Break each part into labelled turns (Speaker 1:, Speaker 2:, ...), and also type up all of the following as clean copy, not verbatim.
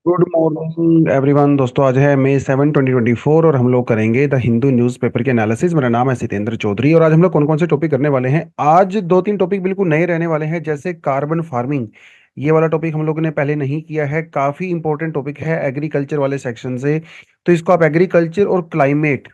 Speaker 1: Good morning everyone. दोस्तों, आज है मई 7 2024 और हम लोग करेंगे द हिंदू न्यूज़पेपर के एनालिसिस। मेरा नाम है सितेंद्र चौधरी और आज हम लोग कौन कौन से टॉपिक करने वाले हैं। आज दो तीन टॉपिक बिल्कुल नए रहने वाले हैं, जैसे कार्बन फार्मिंग। ये वाला टॉपिक हम लोगों ने पहले नहीं किया है, काफ़ी इंपॉर्टेंट टॉपिक है एग्रीकल्चर वाले सेक्शन से। तो इसको आप एग्रीकल्चर और क्लाइमेट,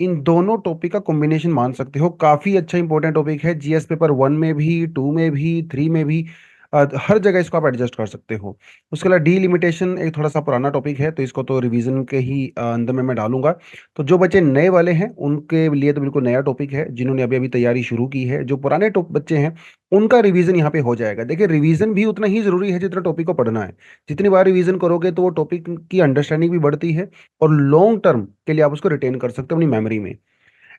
Speaker 1: इन दोनों टॉपिक का कॉम्बिनेशन मान सकते हो। काफी अच्छा इंपॉर्टेंट टॉपिक है, जीएस पेपर 1 में भी, 2 में भी, 3 में भी। हर जगह इसको आप एडजस्ट कर सकते हो। उसके अलावा डीलिमिटेशन एक थोड़ा सा पुराना टॉपिक है, तो इसको तो रिवीजन के ही अंदर में मैं डालूंगा। तो जो बच्चे नए वाले हैं उनके लिए तो बिल्कुल नया टॉपिक है, जिन्होंने अभी अभी तैयारी शुरू की है। जो पुराने बच्चे हैं उनका रिवीजन यहाँ पे हो जाएगा। देखिए, रिवीजन भी उतना ही जरूरी है जितना टॉपिक को पढ़ना है। जितनी बार रिवीजन करोगे तो वो टॉपिक की अंडरस्टैंडिंग भी बढ़ती है और लॉन्ग टर्म के लिए आप उसको रिटेन कर सकते हो अपनी मेमोरी में।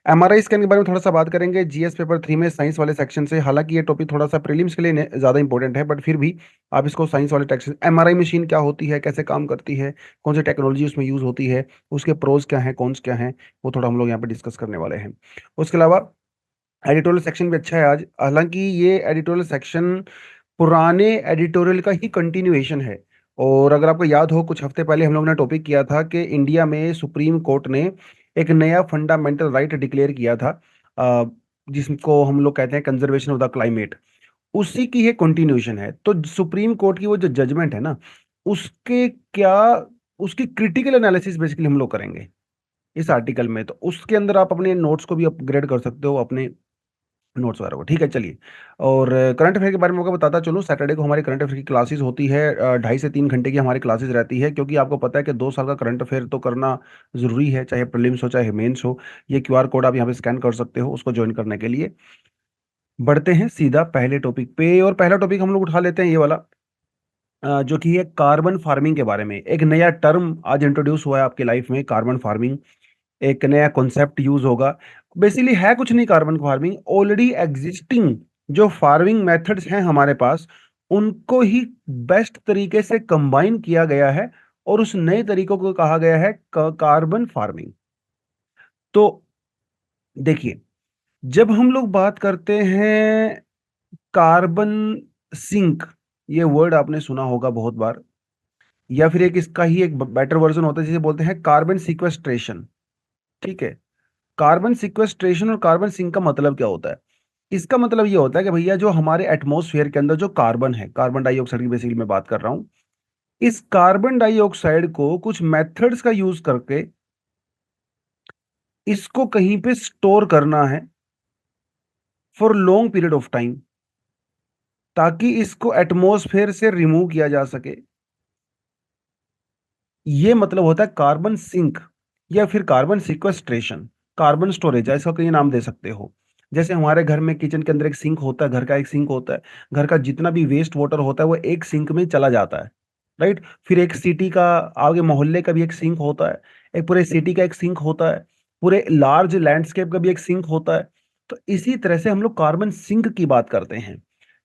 Speaker 1: एमआरआई स्कैन के बारे में थोड़ा सा बात करेंगे जीएस पेपर 3 में, साइंस वाले सेक्शन से। हालांकि ये टॉपिक थोड़ा सा प्रीलिम्स के लिए ज्यादा इंपॉर्टेंट है, बट फिर भी आप इसको साइंस वाले सेक्शन, एमआरआई मशीन क्या होती है, कैसे काम करती है, कौन सी टेक्नोलॉजी उसमें यूज होती है, उसके प्रोज क्या हैं, कॉन्स क्या हैं, वो थोड़ा हम लोग यहाँ पे डिस्कस करने वाले हैं। उसके अलावा एडिटोरियल सेक्शन भी अच्छा है आज। हालांकि ये एडिटोरियल सेक्शन पुराने एडिटोरियल का ही कंटिन्यूएशन है। और अगर आपको याद हो, कुछ हफ्ते पहले हम लोग ने टॉपिक किया था कि इंडिया में सुप्रीम कोर्ट ने एक नया फंडामेंटल राइट डिक्लेयर किया था, अ, जिसको हम लोग कहते हैं कंजर्वेशन ऑफ द क्लाइमेट। उसी की ये कंटिन्यूएशन है। तो सुप्रीम कोर्ट की वो जो जजमेंट है ना, उसके क्या, उसकी क्रिटिकल एनालिसिस बेसिकली हम लोग करेंगे इस आर्टिकल में। तो उसके अंदर आप अपने नोट्स को भी अपग्रेड कर सकते हो, अपने नोट्स वगैरह को। ठीक है, चलिए। और करंट अफेयर के बारे में आपको बताता चलूँ। सैटरडे को हमारी करंट अफेयर की क्लासेस होती है, 2.5 से 3 घंटे की हमारी क्लासेस रहती है, क्योंकि आपको पता है कि 2 साल का करंट अफेयर तो करना जरूरी है, चाहे प्रीलिम्स हो चाहे मेंस हो। ये क्यूआर कोड आप यहाँ पे स्कैन कर सकते हो उसको ज्वाइन करने के लिए। बढ़ते हैं सीधा पहले टॉपिक पे, और पहला टॉपिक हम लोग उठा लेते हैं ये वाला, जो कि है कार्बन फार्मिंग के बारे में। एक नया टर्म आज इंट्रोड्यूस हुआ है आपकी लाइफ में, कार्बन फार्मिंग। एक नया कॉन्सेप्ट यूज होगा। बेसिकली है कुछ नहीं, कार्बन फार्मिंग ऑलरेडी एग्जिस्टिंग जो फार्मिंग मेथड्स हैं हमारे पास, उनको ही बेस्ट तरीके से कंबाइन किया गया है और उस नए तरीकों को कहा गया है कार्बन फार्मिंग। तो देखिए, जब हम लोग बात करते हैं कार्बन सिंक, ये वर्ड आपने सुना होगा बहुत बार, या फिर एक इसका ही एक बेटर वर्जन होता है जिसे बोलते हैं कार्बन सिक्वेस्ट्रेशन। ठीक है। कार्बन सिक्वेस्ट्रेशन और कार्बन सिंक का मतलब क्या होता है? इसका मतलब ये होता है कि भैया, जो हमारे एटमॉस्फेयर के अंदर जो कार्बन है, कार्बन डाइऑक्साइड की बेसिकली मैं बात कर रहा हूं, इस कार्बन डाइऑक्साइड को कुछ मेथड्स का यूज करके इसको कहीं पे स्टोर करना है for long period of time, ताकि इसको एटमॉस्फेयर से रिमूव किया जा सके। ये मतलब होता है कार्बन सिंक या फिर कार्बन सिक्वेस्ट्रेशन। कार्बन स्टोरेज, ऐसा कहीं नाम दे सकते हो। जैसे हमारे घर में किचन के अंदर एक सिंक होता है, घर का एक सिंक होता है। घर का जितना भी वेस्ट वाटर होता है वो एक सिंक में चला जाता है, राइट। फिर एक सिटी का, आगे मोहल्ले का भी एक सिंक होता है, एक पूरे सिटी का एक सिंक होता है, पूरे लार्ज लैंडस्केप का भी एक सिंक होता है। तो इसी तरह से हम लोग कार्बन सिंक की बात करते हैं।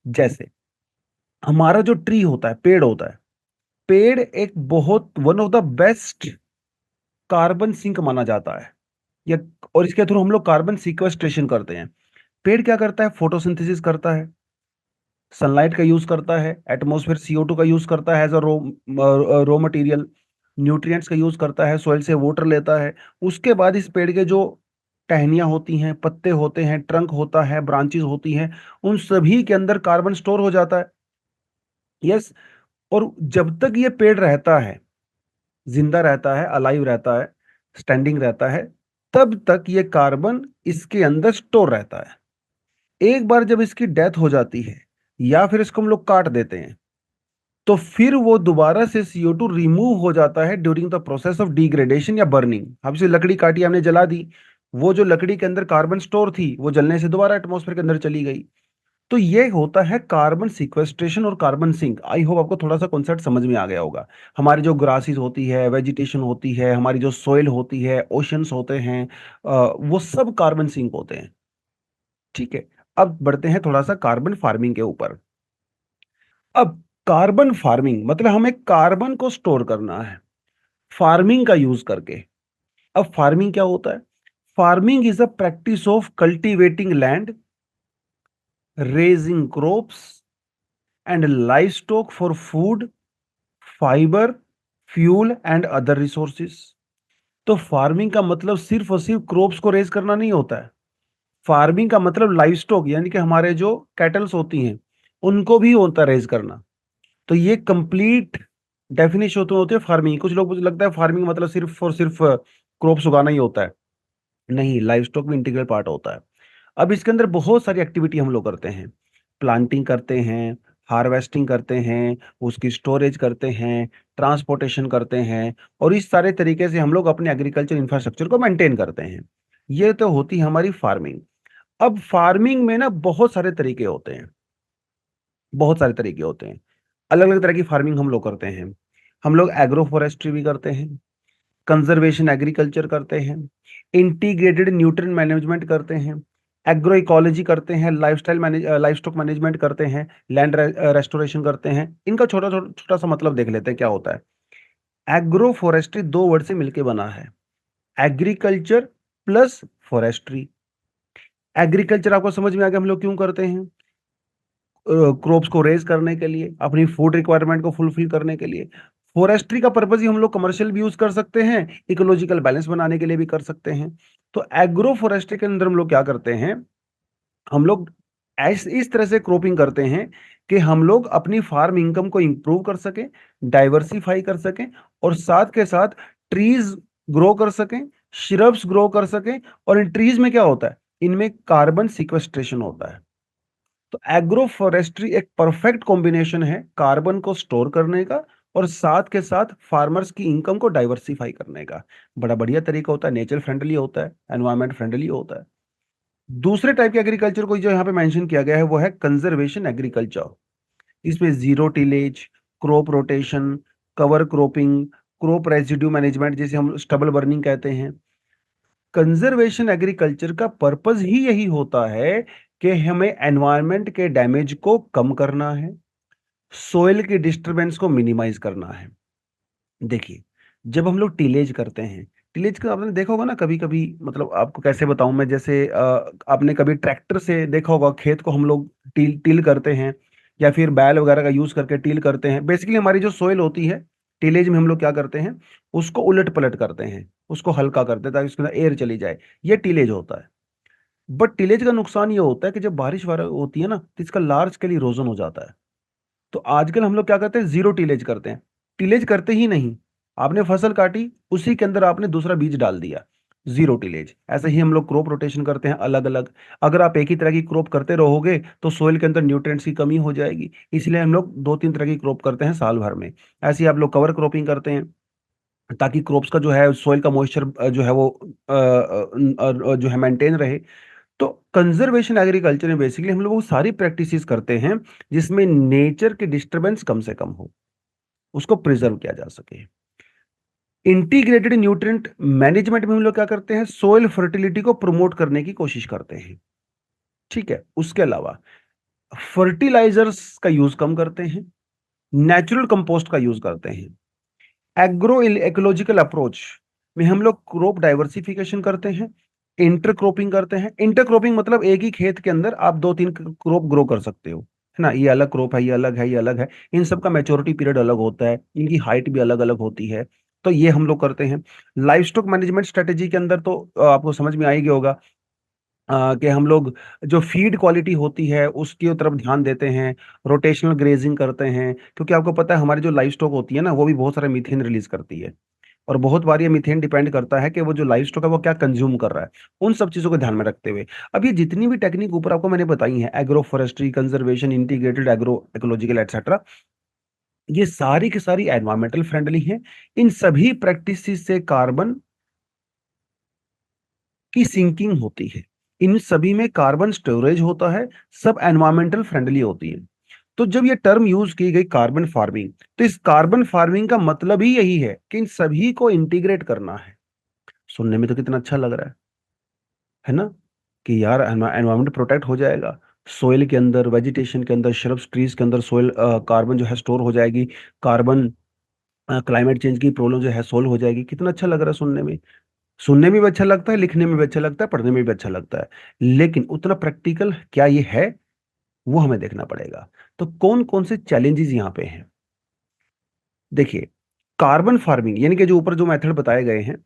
Speaker 1: जैसे हमारा जो ट्री होता है, पेड़ होता है, पेड़ एक बहुत one of the best carbon sink माना जाता है। या और इसके थ्रू हम लोग कार्बन सिक्वेस्ट्रेशन करते हैं। पेड़ क्या करता है? फोटोसिंथेसिस करता है, सनलाइट का यूज करता है, एटमॉस्फेयर CO2 का यूज करता है as a raw material, nutrients का यूज करता है, सॉइल से वाटर लेता है। उसके बाद इस पेड़ के जो टहनियां होती हैं, पत्ते होते हैं, ट्रंक होता है, ब्रांचेस होती हैं, उन सभी के अंदर कार्बन स्टोर हो जाता है। यस। और जब तक ये पेड़ रहता है, जिंदा रहता है, अलाइव रहता है, स्टैंडिंग रहता है, तब तक ये कार्बन इसके अंदर स्टोर रहता है। एक बार जब इसकी डेथ हो जाती है या फिर इसको हम लोग काट देते हैं, तो फिर वो दोबारा से CO2 रिमूव हो जाता है during the process of degradation या बर्निंग। हमसे लकड़ी काटी, हमने जला दी, वो जो लकड़ी के अंदर कार्बन स्टोर थी वो जलने से दोबारा एटमॉस्फेयर के अंदर चली गई। तो ये होता है कार्बन सिक्वेस्ट्रेशन और कार्बन सिंक। आई होप आपको थोड़ा सा कॉन्सेप्ट समझ में आ गया होगा। हमारी जो ग्रासेस होती है, वेजिटेशन होती है, हमारी जो सोइल होती है, ओशंस होते हैं, वो सब कार्बन सिंक होते हैं। ठीक है। अब बढ़ते हैं थोड़ा सा कार्बन फार्मिंग के ऊपर। अब कार्बन फार्मिंग मतलब हमें कार्बन को स्टोर करना है फार्मिंग का यूज करके। अब फार्मिंग क्या होता है? Farming is a practice of cultivating land, raising crops and live stock for food, fibre fuel and other resources. तो फार्मिंग का मतलब सिर्फ और सिर्फ क्रॉप्स को रेज करना नहीं होता है। फार्मिंग का मतलब लाइव स्टॉक यानी कि हमारे जो कैटल्स होती हैं उनको भी होता है रेज करना। तो ये कंप्लीट डेफिनेशन होती है फार्मिंग। कुछ लोग, मुझे लगता है फार्मिंग मतलब सिर्फ और सिर्फ क्रॉप्स उगाना ही होता है। नहीं, लाइव स्टॉक भी इंटीग्रल पार्ट होता है। अब इसके अंदर बहुत सारी एक्टिविटी हम लोग करते हैं। प्लांटिंग करते हैं, हार्वेस्टिंग करते हैं, उसकी स्टोरेज करते हैं, ट्रांसपोर्टेशन करते हैं, और इस सारे तरीके से हम लोग अपने एग्रीकल्चर इंफ्रास्ट्रक्चर को मेंटेन करते हैं। ये तो होती है हमारी फार्मिंग। अब फार्मिंग में ना बहुत सारे तरीके होते हैं, बहुत सारे तरीके होते हैं। अलग अलग तरह की फार्मिंग हम लोग करते हैं। हम लोग एग्रो फॉरेस्ट्री भी करते हैं, कंजर्वेशन एग्रीकल्चर करते हैं, इंटीग्रेटेड न्यूट्रिएंट मैनेजमेंट करते हैं, एग्रो इकोलॉजी करते हैं, लाइफ स्टॉक मैनेजमेंट करते हैं, लैंड रेस्टोरेशन करते हैं। इनका छोटा छोटा छोटा सा मतलब देख लेते हैं क्या होता है। एग्रो फॉरेस्ट्री दो वर्ड से मिलकर बना है, एग्रीकल्चर प्लस फॉरेस्ट्री। एग्रीकल्चर आपको समझ में आ गया हम लोग क्यों करते हैं? क्रॉप्स को रेज करने के लिए, अपनी फूड रिक्वायरमेंट को फुलफिल करने के लिए। फॉरेस्ट्री का पर्पज ही हम लोग कमर्शियल भी यूज कर सकते हैं, इकोलॉजिकल बैलेंस बनाने के लिए भी कर सकते हैं। तो एग्रो फॉरेस्ट्री के अंदर हम लोग क्या करते हैं, हम लोग इस तरह से क्रॉपिंग करते हैं कि हम लोग अपनी फार्म इनकम को इंप्रूव कर सकें, डाइवर्सिफाई कर सकें, और साथ के साथ ट्रीज ग्रो कर सकें, श्रब्स ग्रो कर सकें। और इन ट्रीज में क्या होता है, इनमें कार्बन सिक्वेस्ट्रेशन होता है। तो एग्रो फॉरेस्ट्री एक परफेक्ट कॉम्बिनेशन है कार्बन को स्टोर करने का और साथ के साथ फार्मर्स की इनकम को डाइवर्सिफाई करने का। बड़ा बढ़िया तरीका होता है, नेचर फ्रेंडली होता है, एनवायरमेंट फ्रेंडली होता है। दूसरे टाइप के एग्रीकल्चर को जो यहाँ पे मेंशन किया गया है वो है कंजर्वेशन एग्रीकल्चर। इसमें zero tillage, crop rotation, cover cropping, crop residue management, जिसे हम स्टबल बर्निंग कहते हैं। कंजर्वेशन एग्रीकल्चर का पर्पस ही यही होता है कि हमें एनवायरनमेंट के डैमेज को कम करना है, सोइल की डिस्टरबेंस को मिनिमाइज करना है। देखिए, जब हम लोग टिलेज करते हैं, टिलेज का आपने देखा होगा ना कभी कभी, मतलब आपको कैसे बताऊं मैं, जैसे आपने कभी ट्रैक्टर से देखा होगा खेत को हम लोग टिल टिल करते हैं, या फिर बैल वगैरह का यूज करके टिल करते हैं। बेसिकली हमारी जो सोइल होती है, टिलेज में हम लोग क्या करते हैं, उसको उलट पलट करते हैं, उसको हल्का करते हैं ताकि उसके अंदर एयर चली जाए। ये टिलेज होता है। बट टिलेज का नुकसान ये होता है कि जब बारिश वारा होती है ना तो इसका लार्ज स्केल इरोजन हो जाता है। तो आजकल हम लोग क्या करते हैं, जीरो टिलेज करते हैं। टिलेज करते ही नहीं, आपने फसल काटी, उसी के अंदर आपने दूसरा बीज डाल दिया, जीरो टिलेज। ऐसे ही हम लोग क्रॉप रोटेशन करते हैं अलग अलग। अगर आप एक ही तरह की क्रॉप करते रहोगे तो सोइल के अंदर न्यूट्रिएंट्स की कमी हो जाएगी, इसलिए हम लोग दो तीन तरह की क्रॉप करते हैं साल भर में। ऐसे ही आप लोग कवर क्रॉपिंग करते हैं ताकि क्रॉप्स का जो है सोइल का मॉइस्चर जो है वो जो है मेंटेन रहे। तो कंजर्वेशन एग्रीकल्चर में बेसिकली हम लोग वो सारी प्रैक्टिसेस करते हैं जिसमें नेचर की डिस्टरबेंस कम से कम हो, उसको प्रिजर्व किया जा सके। इंटीग्रेटेड न्यूट्रिएंट मैनेजमेंट में हम लोग क्या करते हैं, सोइल फर्टिलिटी को प्रमोट करने की कोशिश करते हैं। ठीक है, उसके अलावा फर्टिलाइजर्स का यूज कम करते हैं, नेचुरल कंपोस्ट का यूज करते हैं। एग्रो इकोलॉजिकल अप्रोच में हम लोग क्रॉप डाइवर्सिफिकेशन करते हैं, इंटरक्रॉपिंग करते हैं। इंटरक्रॉपिंग मतलब एक ही खेत के अंदर आप दो तीन क्रॉप ग्रो कर सकते हो, है ना। ये अलग क्रॉप है, ये अलग है, ये अलग है। इन सब का मैच्योरिटी पीरियड अलग होता है, इनकी हाइट भी अलग अलग होती है। तो ये हम लोग करते हैं। लाइफ स्टॉक मैनेजमेंट स्ट्रेटेजी के अंदर तो आपको समझ में आएगी होगा कि हम लोग जो फीड क्वालिटी होती है उसकी तरफ ध्यान देते हैं, रोटेशनल ग्रेजिंग करते हैं, क्योंकि आपको पता है हमारी जो लाइफ स्टॉक होती है ना वो भी बहुत सारा मीथेन रिलीज करती है। और बहुत बार ये मीथेन डिपेंड करता है कि वो जो लाइफ स्टॉक है वो क्या कंज्यूम कर रहा है। उन सब चीजों को ध्यान में रखते हुए अब ये जितनी भी टेक्निक ऊपर आपको मैंने बताई है, agro forestry, conservation, integrated agro ecological etcetera, ये सारी की सारी एनवायरमेंटल फ्रेंडली हैं। इन सभी प्रैक्टिस से कार्बन की सिंकिंग होती है, इन सभी में कार्बन स्टोरेज होता है, सब एनवायरमेंटल फ्रेंडली होती है। तो जब ये टर्म यूज की गई कार्बन फार्मिंग, तो इस कार्बन फार्मिंग का मतलब ही यही है कि इन सभी को इंटीग्रेट करना है। सुनने में तो कितना अच्छा लग रहा है ना, कि यार एनवायरमेंट प्रोटेक्ट हो जाएगा, सोइल के अंदर, वेजिटेशन के अंदर, श्रब्स, ट्रीज के अंदर सोइल कार्बन जो है स्टोर हो जाएगी, कार्बन क्लाइमेट चेंज की प्रॉब्लम जो है सोल्व हो जाएगी। कितना अच्छा लग रहा है सुनने में। सुनने में भी अच्छा लगता है, लिखने में भी अच्छा लगता है, पढ़ने में भी अच्छा लगता है। लेकिन उतना प्रैक्टिकल क्या ये है, वो हमें देखना पड़ेगा। तो कौन कौन से चैलेंजेस यहाँ पे हैं, देखिए। कार्बन फार्मिंग यानी कि जो ऊपर जो मेथड बताए गए हैं,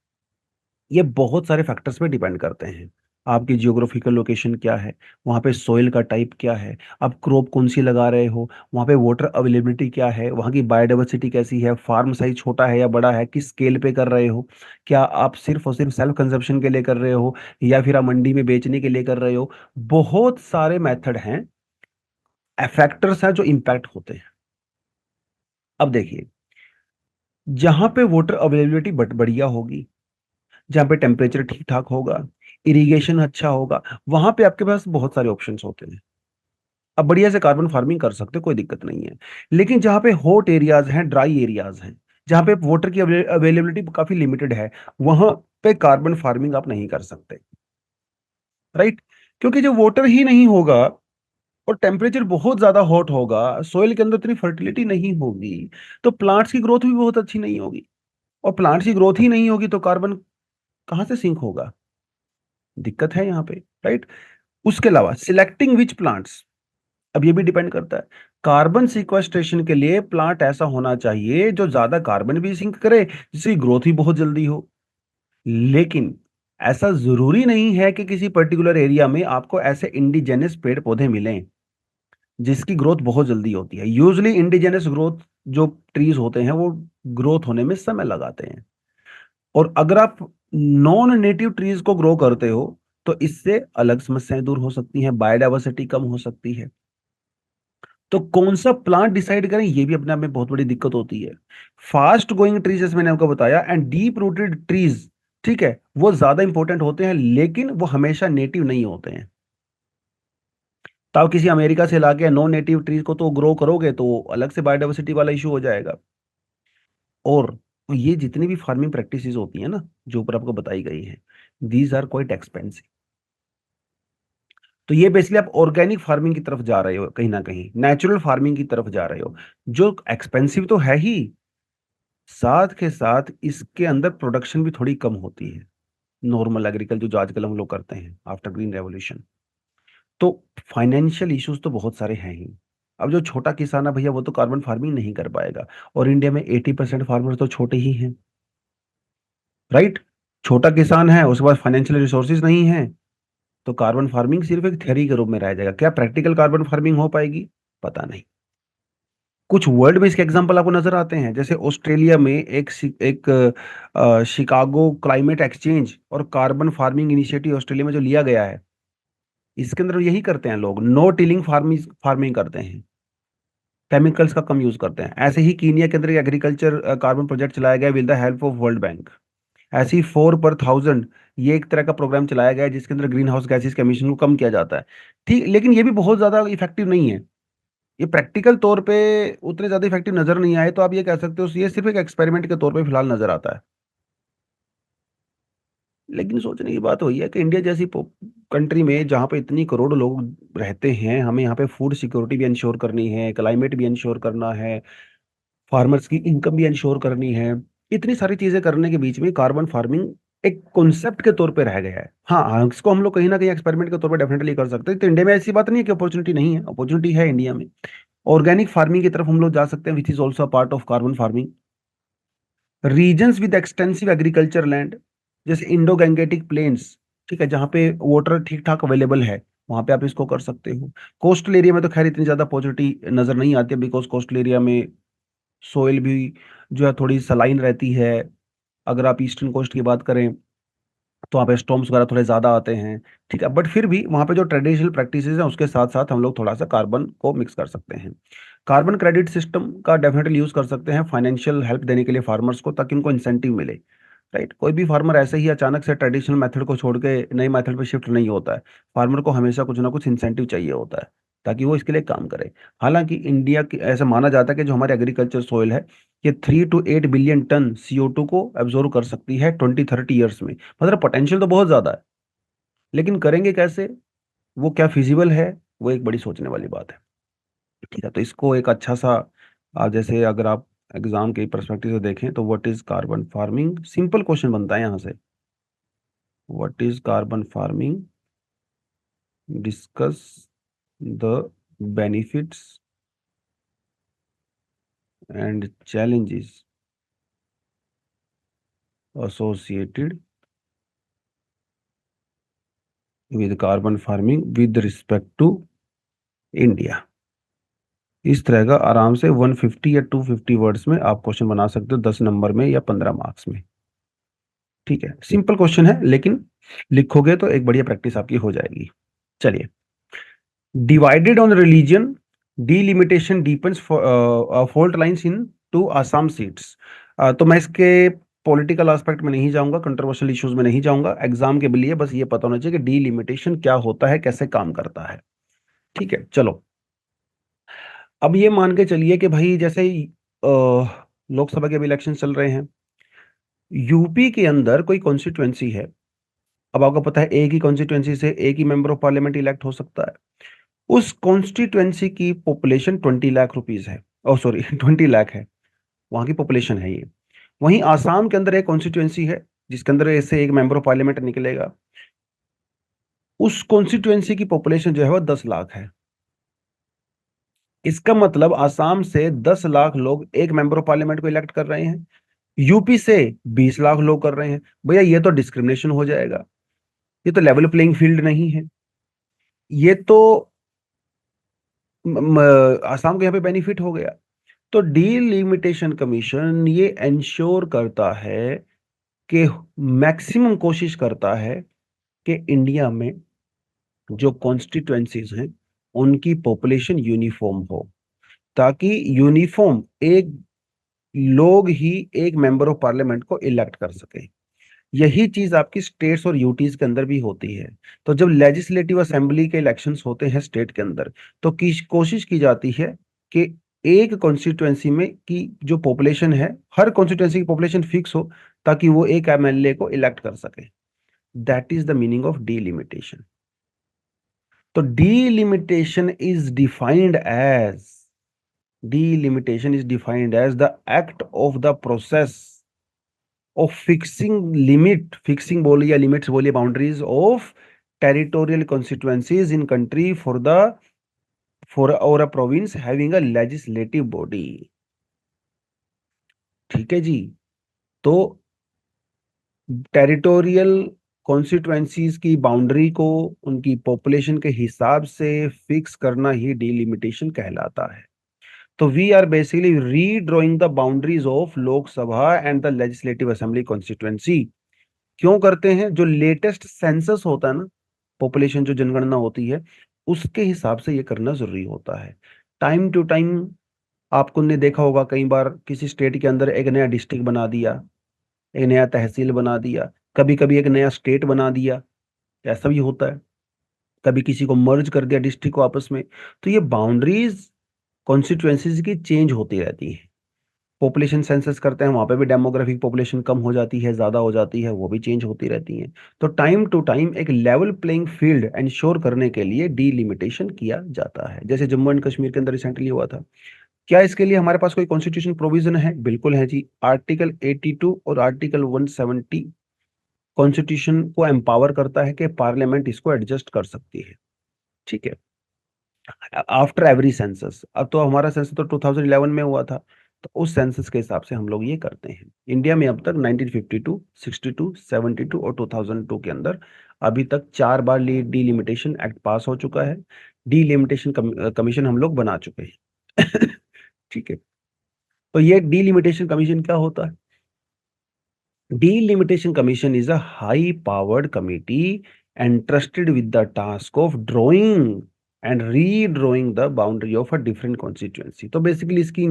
Speaker 1: ये बहुत सारे फैक्टर्स पे डिपेंड करते हैं। आपकी जियोग्राफिकल लोकेशन क्या है, वहाँ पे सोइल का टाइप क्या है, आप क्रॉप कौन सी लगा रहे हो, वहाँ पे वाटर अवेलेबिलिटी क्या है, वहाँ की बायोडाइवर्सिटी कैसी है, फार्म साइज छोटा है या बड़ा है, किस स्केल पे कर रहे हो, क्या आप सिर्फ और सिर्फ सेल्फ कंजप्शन के लिए कर रहे हो या फिर आप मंडी में बेचने के लिए कर रहे हो। बहुत सारे मेथड हैं, फैक्टर्स हैं जो इम्पैक्ट होते हैं। अब देखिए, जहां पे वाटर अवेलेबिलिटी बढ़िया होगी, जहाँ पे टेम्परेचर ठीक ठाक होगा, इरिगेशन अच्छा होगा, वहां पे आपके पास बहुत सारे ऑप्शंस होते हैं। अब बढ़िया से कार्बन फार्मिंग कर सकते हो, कोई दिक्कत नहीं है। लेकिन जहाँ पे हॉट एरियाज हैं, ड्राई एरियाज हैं, जहाँ पे वाटर की अवेलेबिलिटी काफी लिमिटेड है, वहां पे कार्बन फार्मिंग आप नहीं कर सकते। राइट? क्योंकि जब वाटर ही नहीं होगा और टेम्परेचर बहुत ज्यादा हॉट होगा, सोइल के अंदर इतनी फर्टिलिटी नहीं होगी, तो प्लांट्स की ग्रोथ भी बहुत अच्छी नहीं होगी। और प्लांट्स की ग्रोथ ही नहीं होगी तो कार्बन कहाँ से सिंक होगा? दिक्कत है यहाँ पे। राइट? उसके अलावा सिलेक्टिंग विच प्लांट्स, अब ये भी डिपेंड करता है। कार्बन सिक्वेस्ट्रेशन के लिए प्लांट ऐसा होना चाहिए जो ज्यादा कार्बन भी सिंक करे, जिसकी ग्रोथ भी बहुत जल्दी हो। लेकिन ऐसा जरूरी नहीं है कि किसी पर्टिकुलर एरिया में आपको ऐसे इंडिजेनस पेड़ पौधे मिलें जिसकी ग्रोथ बहुत जल्दी होती है। यूजली इंडिजेनस ग्रोथ जो ट्रीज होते हैं वो ग्रोथ होने में समय लगाते हैं। और अगर आप नॉन नेटिव ट्रीज को ग्रो करते हो तो इससे अलग समस्याएं दूर हो सकती हैं, बायोडाइवर्सिटी कम हो सकती है। तो कौन सा प्लांट डिसाइड करें, ये भी अपने आप में बहुत बड़ी दिक्कत होती है। फास्ट गोइंग ट्रीज जैसे मैंने आपको बताया एंड डीप रूटेड ट्रीज, ठीक है, वो ज्यादा इंपॉर्टेंट होते हैं, लेकिन वो हमेशा नेटिव नहीं होते हैं। तो आप किसी अमेरिका से लाके नॉन नेटिव ट्रीज को तो ग्रो करोगे तो अलग से बायोडाइवर्सिटी वाला इशू हो जाएगा। और ये जितनी भी फार्मिंग प्रैक्टिसेस होती है ना, जो ऊपर आपको बताई गई है, दीज आर क्वाइट एक्सपेंसिव। तो ये बेसिकली आप ऑर्गेनिक फार्मिंग की तरफ जा रहे हो, कहीं ना कहीं नेचुरल फार्मिंग की तरफ जा रहे हो, जो एक्सपेंसिव तो है ही, साथ के साथ इसके अंदर प्रोडक्शन भी थोड़ी कम होती है। नॉर्मल एग्रीकल्चर जो आजकल हम लोग करते हैं आफ्टर ग्रीन रेवोल्यूशन। तो फाइनेंशियल इश्यूज तो बहुत सारे हैं ही। अब जो छोटा किसान है भैया, वो तो कार्बन फार्मिंग नहीं कर पाएगा। और इंडिया में 80% फार्मर तो छोटे ही हैं। राइट? छोटा किसान है, उसके पास फाइनेंशियल रिसोर्सेज नहीं है, तो कार्बन फार्मिंग सिर्फ एक थ्योरी के रूप में रह जाएगा। क्या प्रैक्टिकल कार्बन फार्मिंग हो पाएगी? पता नहीं। कुछ वर्ल्ड में इसके एग्जांपल आपको नजर आते हैं, जैसे ऑस्ट्रेलिया में एक शिकागो क्लाइमेट एक्सचेंज और कार्बन फार्मिंग इनिशिएटिव ऑस्ट्रेलिया में जो लिया गया है, इसके अंदर यही करते हैं लोग, नो टिलिंग फार्मिंग फार्मिंग करते हैं, केमिकल्स का कम यूज करते हैं। ऐसे ही कीनिया के अंदर एग्रीकल्चर कार्बन प्रोजेक्ट चलाया गया with the help of world bank. ऐसे ही 4 पर 1000, ये एक तरह का प्रोग्राम चलाया गया है जिसके अंदर ग्रीन हाउस गैसेस के एमिशन को कम किया जाता है। ठीक, लेकिन ये भी बहुत ज्यादा इफेक्टिव नहीं है। ये प्रैक्टिकल तौर पे उतने ज्यादा इफेक्टिव नजर नहीं आए, तो आप ये कह सकते हो ये सिर्फ एक एक्सपेरिमेंट के तौर पे फिलहाल नजर आता है। लेकिन सोचने की बात वही है कि इंडिया जैसी कंट्री में जहाँ पे इतनी करोड़ लोग रहते हैं, हमें यहाँ पे फूड सिक्योरिटी भी इंश्योर करनी है, क्लाइमेट भी इंश्योर करना है, फार्मर्स की इनकम भी इंश्योर करनी है, इतनी सारी चीजें करने के बीच में कार्बन फार्मिंग एक कॉन्सेप्ट के तौर पे रह गया है। हाँ, इसको हम लोग कहीं ना कहीं एक्सपेरिमेंट के तौर पे डेफिनेटली कर सकते हैं। तो इंडिया में ऐसी बात नहीं है कि अपॉर्चुनिटी नहीं है, अपॉर्चुनिटी है इंडिया में। ऑर्गेनिक फार्मिंग की तरफ हम लोग जा सकते हैं, which is also part of carbon farming. Regions with extensive agriculture land, जैसे इंडो गैंगेटिक प्लेन्स, ठीक है, जहाँ पे वाटर ठीक ठाक अवेलेबल है, वहां पे आप इसको कर सकते हो। कोस्टल एरिया में तो खैर इतनी ज्यादा अपॉर्चुनिटी नजर नहीं आती है, बिकॉज कोस्टल एरिया में सोइल भी जो है थोड़ी सलाइन रहती है। अगर आप ईस्टर्न कोस्ट की बात करें तो वहाँ पे स्टॉर्म्स वगैरह थोड़े ज़्यादा आते हैं। ठीक है, बट फिर भी वहाँ पे जो ट्रेडिशनल प्रैक्टिसेस हैं उसके साथ साथ हम लोग थोड़ा सा कार्बन को मिक्स कर सकते हैं। कार्बन क्रेडिट सिस्टम का डेफिनेटली यूज़ कर सकते हैं फाइनेंशियल हेल्प देने के लिए फार्मर्स को, ताकि उनको इंसेंटिव मिले। राइट? कोई भी फार्मर ऐसे ही अचानक से ट्रेडिशनल मेथड को छोड़ के नए मेथड पे शिफ्ट नहीं होता है। फार्मर को हमेशा कुछ ना कुछ इंसेंटिव चाहिए होता है ताकि वो इसके लिए काम करे। हालांकि इंडिया की ऐसा माना जाता है कि जो हमारी एग्रीकल्चर सोइल है, ये 3 to 8 बिलियन टन CO2 को एब्जॉर्व कर सकती है 20-30 ईयर्स में। मतलब पोटेंशियल तो बहुत ज्यादा है, लेकिन करेंगे कैसे, वो क्या फिजिबल है, वो एक बड़ी सोचने वाली बात है। ठीक है, तो इसको एक अच्छा सा जैसे अगर आप एग्जाम के परस्पेक्टिव से देखें तो what is carbon farming, simple question बनता है यहाँ से। What is carbon farming, discuss the benefits and challenges associated with carbon farming with respect to India. इस तरह का आराम से 150 या 250 वर्ड्स में आप क्वेश्चन बना सकते हो, 10 नंबर में या 15 मार्क्स में। ठीक है, सिंपल क्वेश्चन है, लेकिन लिखोगे तो एक बढ़िया प्रैक्टिस आपकी हो जाएगी। चलिए, divided on religion delimitation deepens fault lines in two Assam seats. तो मैं इसके पॉलिटिकल एस्पेक्ट में नहीं जाऊंगा, कंट्रोवर्शियल इश्यूज में नहीं जाऊंगा। एग्जाम के लिए बस ये पता होना चाहिए कि डीलिमिटेशन क्या होता है, कैसे काम करता है। ठीक है, चलो। अब ये मान के चलिए कि भाई जैसे ही लोकसभा के भी इलेक्शन चल रहे हैं, यूपी के अंदर कोई कॉन्स्टिट्युएंसी है। अब आपको पता है एक ही कॉन्स्टिट्युएंसी से एक ही मेंबर ऑफ पार्लियामेंट इलेक्ट हो सकता है। उस कॉन्स्टिट्युएंसी की पॉपुलेशन 20 लाख रुपीज है, ओ सॉरी 20 लाख है, वहां की पॉपुलेशन है ये। वहीं आसाम के अंदर एक कॉन्स्टिट्युएंसी है जिसके अंदर ऐसे एक मेंबर ऑफ पार्लियामेंट निकलेगा। उस कॉन्स्टिट्युएंसी की पॉपुलेशन जो है वो 10 लाख है। इसका मतलब आसाम से 10 लाख लोग एक मेंबर ऑफ पार्लियामेंट को इलेक्ट कर रहे हैं, यूपी से 20 लाख लोग कर रहे हैं। भैया ये तो डिस्क्रिमिनेशन हो जाएगा, ये तो लेवल प्लेइंग फील्ड नहीं है। ये तो आसाम को यहाँ पे बेनिफिट हो गया। तो डीलिमिटेशन कमीशन ये इंश्योर करता है कि मैक्सिमम कोशिश करता है कि इंडिया में जो कॉन्स्टिट्युएंसीज हैं उनकी पॉपुलेशन यूनिफॉर्म हो, ताकि यूनिफॉर्म एक लोग ही एक मेंबर ऑफ पार्लियामेंट को इलेक्ट कर सके। यही चीज आपकी स्टेट्स और यूटीज के अंदर भी होती है। तो जब लेजिस्लेटिव असेंबली के इलेक्शंस होते हैं स्टेट के अंदर, तो कोशिश की जाती है कि एक कॉन्स्टिट्युएंसी में की जो पॉपुलेशन है, हर कॉन्स्टिट्युएंसी की पॉपुलेशन फिक्स हो, ताकि वो एक एमएलए को इलेक्ट कर सके। That is the meaning of delimitation. तो delimitation is defined as the act of the process of fixing बोलिए या लिमिट्स बोलिए, boundaries of territorial constituencies in country for or a province having a legislative body. ठीक है जी। तो territorial constituencies की boundary को उनकी पॉपुलेशन के हिसाब से फिक्स करना ही डिलिमिटेशन कहलाता है। तो we are basically redrawing the boundaries of Lok Sabha and the legislative assembly constituency. क्यों करते हैं? जो लेटेस्ट सेंसस होता है ना, पॉपुलेशन जो जनगणना होती है, उसके हिसाब से ये करना जरूरी होता है। टाइम टू टाइम आपको ने देखा होगा, कई बार किसी स्टेट के अंदर एक नया डिस्ट्रिक्ट बना दिया, एक नया तहसील बना दिया, कभी कभी एक नया स्टेट बना दिया, ऐसा भी होता है। कभी किसी को मर्ज कर दिया डिस्ट्रिक्ट को आपस में। तो ये बाउंड्रीज कॉन्स्टिट्युएंसीज की चेंज होती रहती है। पॉपुलेशन सेंसस करते हैं, वहां पे भी डेमोग्राफिक पॉपुलेशन कम हो जाती है, ज्यादा हो जाती है, वो भी चेंज होती रहती है। तो टाइम टू टाइम एक लेवल प्लेइंग फील्ड इंश्योर करने के लिए डीलिमिटेशन किया जाता है, जैसे जम्मू एंड कश्मीर के अंदर रिसेंटली हुआ था। क्या इसके लिए हमारे पास कोई कॉन्स्टिट्यूशन प्रोविजन है? बिल्कुल है जी। आर्टिकल 82 और आर्टिकल 170 कॉन्स्टिट्यूशन को एम्पावर करता है कि पार्लियामेंट इसको एडजस्ट कर सकती है। ठीक है, आफ्टर एवरी सेंसस। अब तो हमारा सेंसस तो 2011 में हुआ था, तो उस सेंसस के हिसाब से हम लोग ये करते हैं। इंडिया में अब तक 1952, 62, 72 और 2002 के अंदर अभी तक 4 बार डीलिमिटेशन एक्ट पास हो चुका है। डीलिमिटेशन कमीशन हम लोग बना चुके हैं। ठीक है, तो ये डीलिमिटेशन कमीशन क्या होता है? Delimitation Commission is a high-powered committee entrusted with the task of drawing and redrawing the boundary of a different constituency। तो बेसिकली इसकी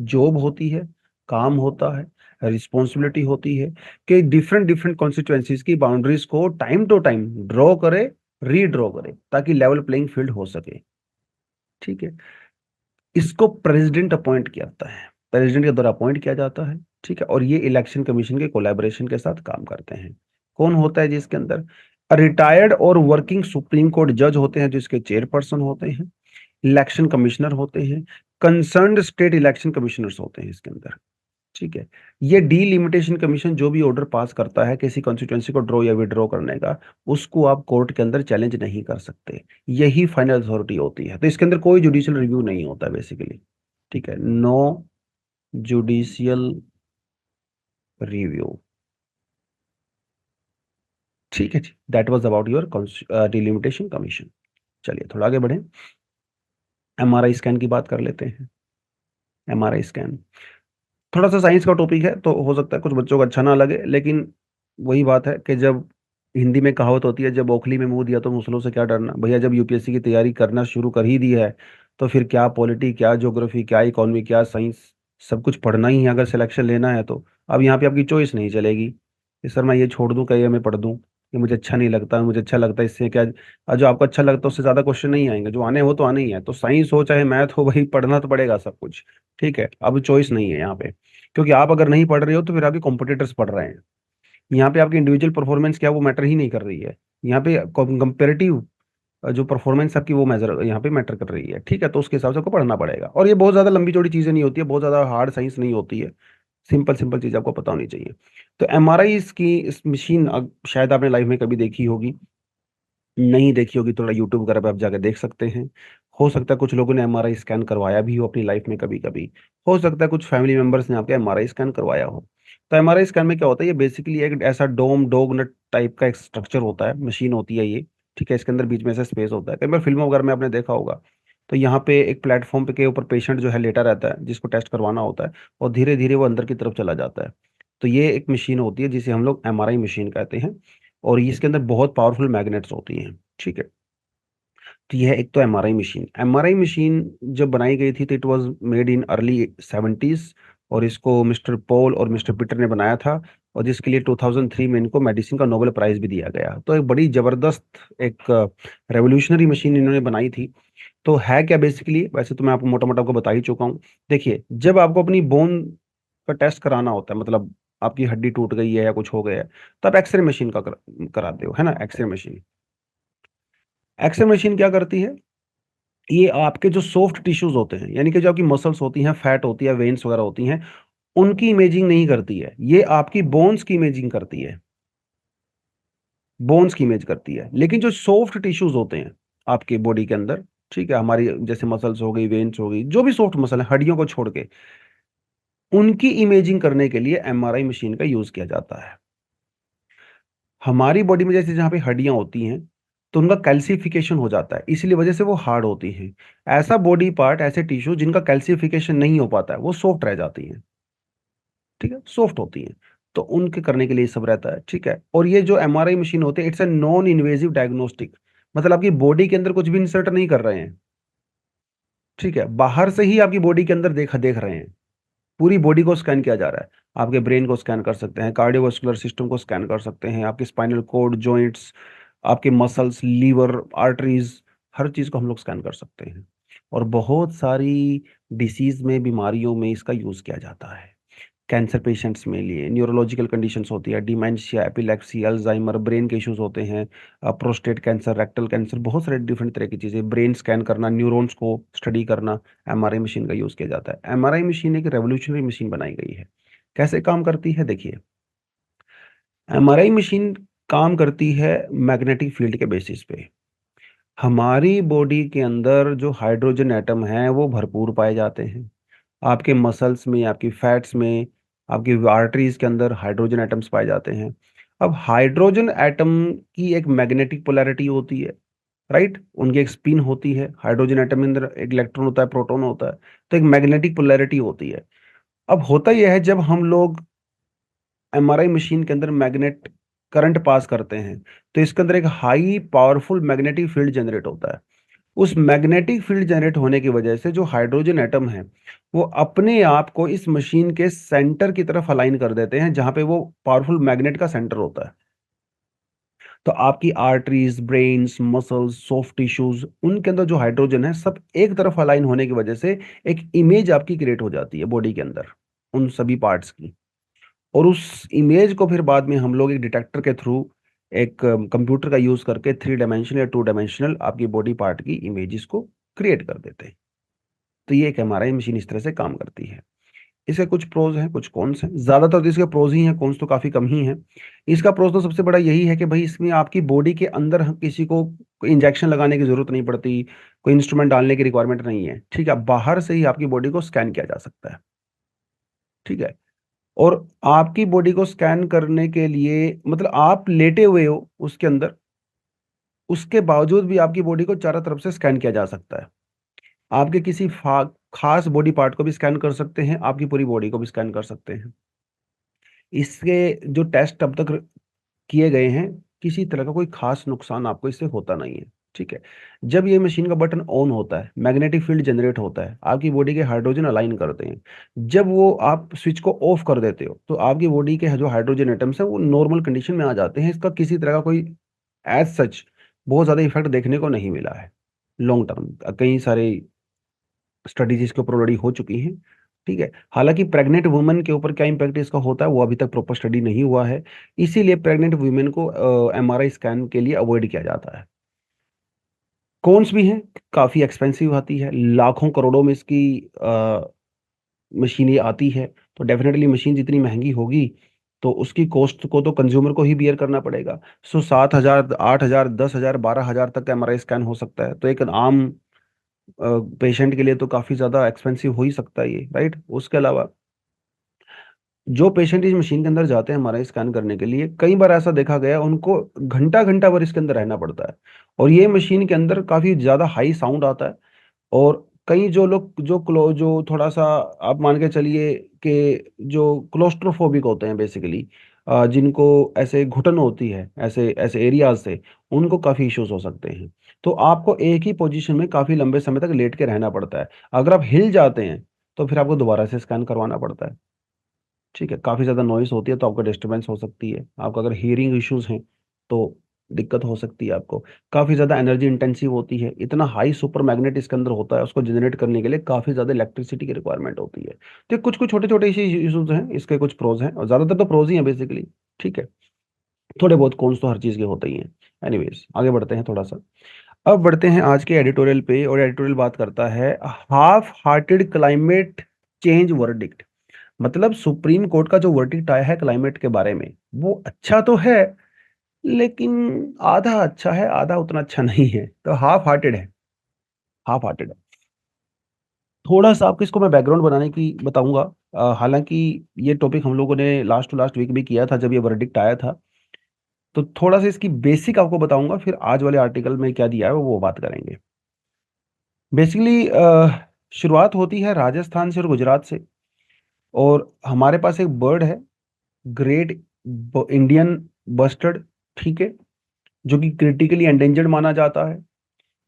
Speaker 1: जॉब होती है, काम होता है, रिस्पॉन्सिबिलिटी होती है कि डिफरेंट डिफरेंट कॉन्स्टिट्युएंसीज की बाउंड्रीज को टाइम टू टाइम ड्रॉ करे, रीड्रॉ करे, ताकि लेवल प्लेइंग फील्ड हो सके। ठीक है, इसको प्रेसिडेंट अपॉइंट किया जाता है, प्रेसिडेंट के द्वारा अपॉइंट किया जाता है। ठीक है, और ये इलेक्शन कमीशन के कोलैबोरेशन के साथ काम करते हैं। कौन होता है जिसके अंदर? रिटायर्ड और वर्किंग सुप्रीम कोर्ट जज होते हैं, जिसके चेयरपर्सन होते हैं। इलेक्शन कमिश्नर होते हैं। कंसर्न्ड स्टेट इलेक्शन कमिश्नर्स होते हैं इसके अंदर। ठीक है, ये डीलिमिटेशन कमीशन जो भी ऑर्डर पास करता है किसी कॉन्स्टिट्यूएंसी को ड्रॉ या विड्रॉ करने का, उसको आप कोर्ट के अंदर चैलेंज नहीं कर सकते। यही फाइनल अथॉरिटी होती है। तो इसके अंदर कोई जुडिशियल रिव्यू नहीं होता बेसिकली। ठीक है, नो जुडिशियल रिव्यू। ठीक है जी, that was about your delimitation commission. चलिए थोड़ा आगे बढ़े, एमआरआई स्कैन की बात कर लेते हैं। एमआरआई स्कैन थोड़ा सा साइंस का टॉपिक है, तो हो सकता है कुछ बच्चों को अच्छा ना लगे, लेकिन वही बात है कि जब हिंदी में कहावत होती है, जब ओखली में मुंह दिया तो मुसलों से क्या डरना। भैया जब यूपीएससी की तैयारी करना शुरू कर ही दी है, तो फिर क्या पॉलिटी, क्या ज्योग्राफी, क्या इकोनॉमी, क्या साइंस, सब कुछ पढ़ना ही है अगर सिलेक्शन लेना है तो। अब यहाँ पे आपकी चॉइस नहीं चलेगी कि सर मैं ये छोड़ दूं, क्या ये मैं पढ़ दूं, ये मुझे अच्छा नहीं लगता, मुझे अच्छा लगता है इससे क्या। और जो आपको अच्छा लगता है उससे ज्यादा क्वेश्चन नहीं आएंगे, जो आने हो तो आने ही है, तो साइंस हो चाहे मैथ हो, वही पढ़ना तो पड़ेगा सब कुछ। ठीक है, अब चॉइस नहीं है यहाँ पे, क्योंकि आप अगर नहीं पढ़ रहे हो तो फिर आपके कॉम्पिटिटर्स पढ़ रहे हैं। यहाँ पे आपकी इंडिविजुअल परफॉर्मेंस क्या, वो मैटर ही नहीं कर रही है। यहाँ पे कंपेरेटिव जो परफॉर्मेंस आपकी, वो मेजर यहाँ पे मैटर कर रही है। ठीक है, तो उसके हिसाब से आपको पढ़ना पड़ेगा, और ये बहुत ज्यादा लंबी चौड़ी चीजें नहीं होती है, बहुत ज्यादा हार्ड साइंस नहीं होती है। सिंपल सिंपल चीज आपको पता होनी चाहिए। तो एमआरआई की इस मशीन शायद आपने लाइफ में कभी देखी होगी, नहीं देखी होगी थोड़ा यूट्यूब वगैरह पे आप जाकर देख सकते हैं। हो सकता है कुछ लोगों ने एमआरआई स्कैन करवाया भी हो अपनी लाइफ में कभी कभी। हो सकता है कुछ फैमिली मेंबर्स ने आपके एमआरआई स्कैन करवाया हो। तो एमआरआई स्कैन में क्या होता है, ये बेसिकली एक ऐसा डोम डोग नट टाइप का एक स्ट्रक्चर होता है, मशीन होती है ये। ठीक है, इसके अंदर बीच में से स्पेस होता है, कई बार फिल्मों वगैरह में आपने देखा होगा। तो यहाँ पे एक प्लेटफॉर्म पे के ऊपर पेशेंट जो है लेटा रहता है, जिसको टेस्ट करवाना होता है, और धीरे धीरे वो अंदर की तरफ चला जाता है। तो ये एक मशीन होती है जिसे हम लोग एमआरआई मशीन कहते हैं, और इसके अंदर बहुत पावरफुल मैग्नेट्स होती हैं। ठीक है, तो यह एक तो एमआरआई मशीन। एमआरआई मशीन जब बनाई गई थी तो it was made in early 70s, और इसको मिस्टर पॉल और मिस्टर पीटर ने बनाया था, और जिसके लिए 2003 में इनको मेडिसिन का नोबेल प्राइज भी दिया गया। तो एक बड़ी जबरदस्त एक रेवोल्यूशनरी मशीन इन्होंने बनाई थी। तो है क्या बेसिकली, वैसे तो मैं आपको मोटा मोटा आपको बता ही चुका हूँ। देखिए, जब आपको अपनी बोन का टेस्ट कराना होता है, मतलब आपकी हड्डी टूट गई है या कुछ हो गया है, तो आप एक्सरे मशीन का कराते हो, है ना, एक्सरे मशीन। एक्सरे मशीन क्या करती है, ये आपके जो सॉफ्ट टिश्यूज होते हैं, यानी कि जो आपकी मसल्स होती हैं, फैट होती है, वेन्स वगैरह होती हैं, उनकी इमेजिंग नहीं करती है, ये आपकी बोन्स की इमेजिंग करती है। बोन्स की इमेज करती है, लेकिन जो सॉफ्ट टिश्यूज होते हैं आपके बॉडी के अंदर, ठीक है, हमारी जैसे मसल्स हो गई, वेन्स हो गई, जो भी सॉफ्ट मसल है हड्डियों को छोड़ के, उनकी इमेजिंग करने के लिए एमआरआई मशीन का यूज किया जाता है। हमारी बॉडी में जैसे जहाँ पे हड्डियां होती हैं, तो उनका कैल्सिफिकेशन हो जाता है, इसीलिए वजह से वो हार्ड होती हैं। ऐसा बॉडी पार्ट, ऐसे टिश्यू जिनका कैल्सिफिकेशन नहीं हो पाता है, वो सॉफ्ट रह जाती हैं। ठीक है, सॉफ्ट होती हैं। तो उनके करने के लिए ये सब रहता है। ठीक है, और ये जो एमआरआई मशीन होती है, it's a non invasive diagnostic, मतलब आपकी बॉडी के अंदर कुछ भी इंसर्ट नहीं कर रहे हैं। ठीक है, बाहर से ही आपकी बॉडी के अंदर देख देख रहे हैं, पूरी बॉडी को स्कैन किया जा रहा है। आपके ब्रेन को स्कैन कर सकते हैं, कार्डियोवास्कुलर सिस्टम को स्कैन कर सकते हैं, आपके स्पाइनल कोड, जॉइंट्स, आपके मसल्स, लीवर, आर्टरीज, हर चीज को हम लोग स्कैन कर सकते हैं। और बहुत सारी डिसीज में, बीमारियों में इसका यूज किया जाता है। कैंसर पेशेंट्स में लिए, न्यूरोलॉजिकल कंडीशंस होती है, डिमेंशिया, एपिलेप्सी, अल्जाइमर, ब्रेन के इश्यूज होते हैं, प्रोस्टेट कैंसर, रेक्टल कैंसर, बहुत सारे डिफरेंट तरह की चीज़ें, ब्रेन स्कैन करना, न्यूरॉन्स को स्टडी करना, एमआरआई मशीन का यूज़ किया जाता है। एमआरआई मशीन एक रेवोल्यूशनरी मशीन बनाई गई है। कैसे काम करती है, देखिए, एमआरआई मशीन काम करती है मैग्नेटिक फील्ड के बेसिस पे। हमारी बॉडी के अंदर जो हाइड्रोजन एटम है वो भरपूर पाए जाते हैं, आपके मसल्स में, आपकी फैट्स में, आपकी आर्टरीज के अंदर हाइड्रोजन एटम्स पाए जाते हैं। अब हाइड्रोजन एटम की एक मैग्नेटिक पोलैरिटी होती है, राइट, उनकी एक स्पिन होती है, हाइड्रोजन एटम के अंदर एक इलेक्ट्रॉन होता है, प्रोटॉन होता है, तो एक मैग्नेटिक पोलैरिटी होती है। अब होता यह है, जब हम लोग एमआरआई मशीन के अंदर मैग्नेट करंट पास करते हैं, तो इसके अंदर एक high powerful magnetic field generate होता है। उस मैग्नेटिक फील्ड जनरेट होने की वजह से जो हाइड्रोजन एटम है, वो अपने आप को इस मशीन के सेंटर की तरफ अलाइन कर देते हैं, जहां पे वो पावरफुल मैग्नेट का सेंटर होता है। तो आपकी arteries, brains, muscles, soft tissues, उनके अंदर जो हाइड्रोजन है, सब एक तरफ अलाइन होने की वजह से एक इमेज आपकी क्रिएट हो जाती है बॉडी के अंदर, उन सभी पार्ट्स की। और उस इमेज को फिर बाद में हम लोग एक डिटेक्टर के थ्रू, एक कंप्यूटर का यूज करके, 3 डायमेंशनल या 2 डायमेंशनल आपकी बॉडी पार्ट की इमेजेस को क्रिएट कर देते हैं। तो ये एक एमआरआई मशीन इस तरह से काम करती है। इसके कुछ प्रोज हैं, कुछ कॉन्स हैं, ज्यादातर तो इसके प्रोज ही हैं, कॉन्स तो काफी कम ही हैं। इसका प्रोज तो सबसे बड़ा यही है कि भाई इसमें आपकी बॉडी के अंदर किसी को कोई इंजेक्शन लगाने की जरूरत नहीं पड़ती, कोई इंस्ट्रूमेंट डालने की रिक्वायरमेंट नहीं है। ठीक है, बाहर से ही आपकी बॉडी को स्कैन किया जा सकता है। ठीक है, और आपकी बॉडी को स्कैन करने के लिए, मतलब आप लेटे हुए हो उसके अंदर, उसके बावजूद भी आपकी बॉडी को चारों तरफ से स्कैन किया जा सकता है। आपके किसी खास बॉडी पार्ट को भी स्कैन कर सकते हैं, आपकी पूरी बॉडी को भी स्कैन कर सकते हैं। इसके जो टेस्ट अब तक किए गए हैं, किसी तरह का कोई खास नुकसान आपको इससे होता नहीं है। ठीक है। जब ये मशीन का बटन ऑन होता है, मैग्नेटिक फील्ड जनरेट होता है, आपकी बॉडी के हाइड्रोजन अलाइन करते हैं। जब वो आप स्विच को ऑफ कर देते हो तो आपकी बॉडी के जो हाइड्रोजन एटम्स हैं वो नॉर्मल कंडीशन में आ जाते हैं। इसका किसी तरह का कोई एज सच बहुत ज़्यादा इफेक्ट देखने को नहीं मिला है लॉन्ग टर्म। कई सारे स्टडीज इसके ऊपर ऑलरेडी हो चुकी हैं। ठीक है। हालांकि प्रेग्नेंट वुमेन के ऊपर क्या इम्पैक्ट इसका होता है वो अभी तक प्रॉपर स्टडी नहीं हुआ है। इसीलिए प्रेग्नेंट वुमेन को एमआरआई स्कैन के लिए अवॉइड किया जाता है। कॉन्स भी हैं, काफ़ी एक्सपेंसिव आती है, लाखों करोड़ों में इसकी मशीन ये आती है। तो डेफिनेटली मशीन जितनी महंगी होगी तो उसकी कॉस्ट को तो कंज्यूमर को ही बियर करना पड़ेगा। सो 7,000, 8,000, 10,000, 12,000 तक का एमआरआई स्कैन हो सकता है। तो एक आम पेशेंट के लिए तो काफ़ी ज़्यादा एक्सपेंसिव हो ही सकता है ये, राइट। उसके अलावा जो पेशेंट इस मशीन के अंदर जाते हैं एमआरआई स्कैन करने के लिए, कई बार ऐसा देखा गया है उनको घंटा घंटा भर इसके अंदर रहना पड़ता है। और ये मशीन के अंदर काफ़ी ज़्यादा हाई साउंड आता है। और कई जो लोग जो थोड़ा सा आप मान के चलिए कि जो क्लोस्ट्रोफोबिक होते हैं बेसिकली, जिनको ऐसे घुटन होती है ऐसे ऐसे एरियाज से, उनको काफ़ी इश्यूज हो सकते हैं। तो आपको एक ही पोजीशन में काफ़ी लंबे समय तक लेट के रहना पड़ता है। अगर आप हिल जाते हैं तो फिर आपको दोबारा से स्कैन करवाना पड़ता है। ठीक है। काफ़ी ज़्यादा नॉइस होती है तो आपको डिस्टरबेंस हो सकती है। आपको अगर हियरिंग इश्यूज हैं तो दिक्कत हो सकती है आपको। काफ़ी ज़्यादा एनर्जी इंटेंसिव होती है, इतना हाई सुपर मैग्नेट इसके अंदर होता है, उसको जनरेट करने के लिए काफ़ी ज़्यादा इलेक्ट्रिसिटी की रिक्वायरमेंट होती है। तो कुछ कुछ छोटे छोटे इश्यूज हैं, इसके कुछ प्रोज हैं और ज़्यादातर तो प्रोज ही हैं बेसिकली। ठीक है। थोड़े बहुत कॉन्स तो हर चीज़ के होते ही हैं। एनीवेज आगे बढ़ते हैं थोड़ा सा। अब बढ़ते हैं आज के एडिटोरियल पे, और एडिटोरियल बात करता है half hearted climate change verdict. मतलब सुप्रीम कोर्ट का जो वर्डिक्ट आया है क्लाइमेट के बारे में, वो अच्छा तो है लेकिन आधा अच्छा है, आधा उतना अच्छा नहीं है। तो हाफ हार्टेड है, हाफ हार्टेड है। थोड़ा सा आपको इसको मैं बैकग्राउंड बनाने की बताऊंगा। हालांकि ये टॉपिक हम लोगों ने लास्ट टू लास्ट वीक भी किया था जब ये वर्डिक्ट आया था। तो थोड़ा सा इसकी बेसिक आपको बताऊंगा, फिर आज वाले आर्टिकल में क्या दिया है वो बात करेंगे। बेसिकली शुरुआत होती है राजस्थान से और गुजरात से। और हमारे पास एक बर्ड है, ग्रेट इंडियन बस्टर्ड। ठीक है। जो कि क्रिटिकली एंडेंजर्ड माना जाता है।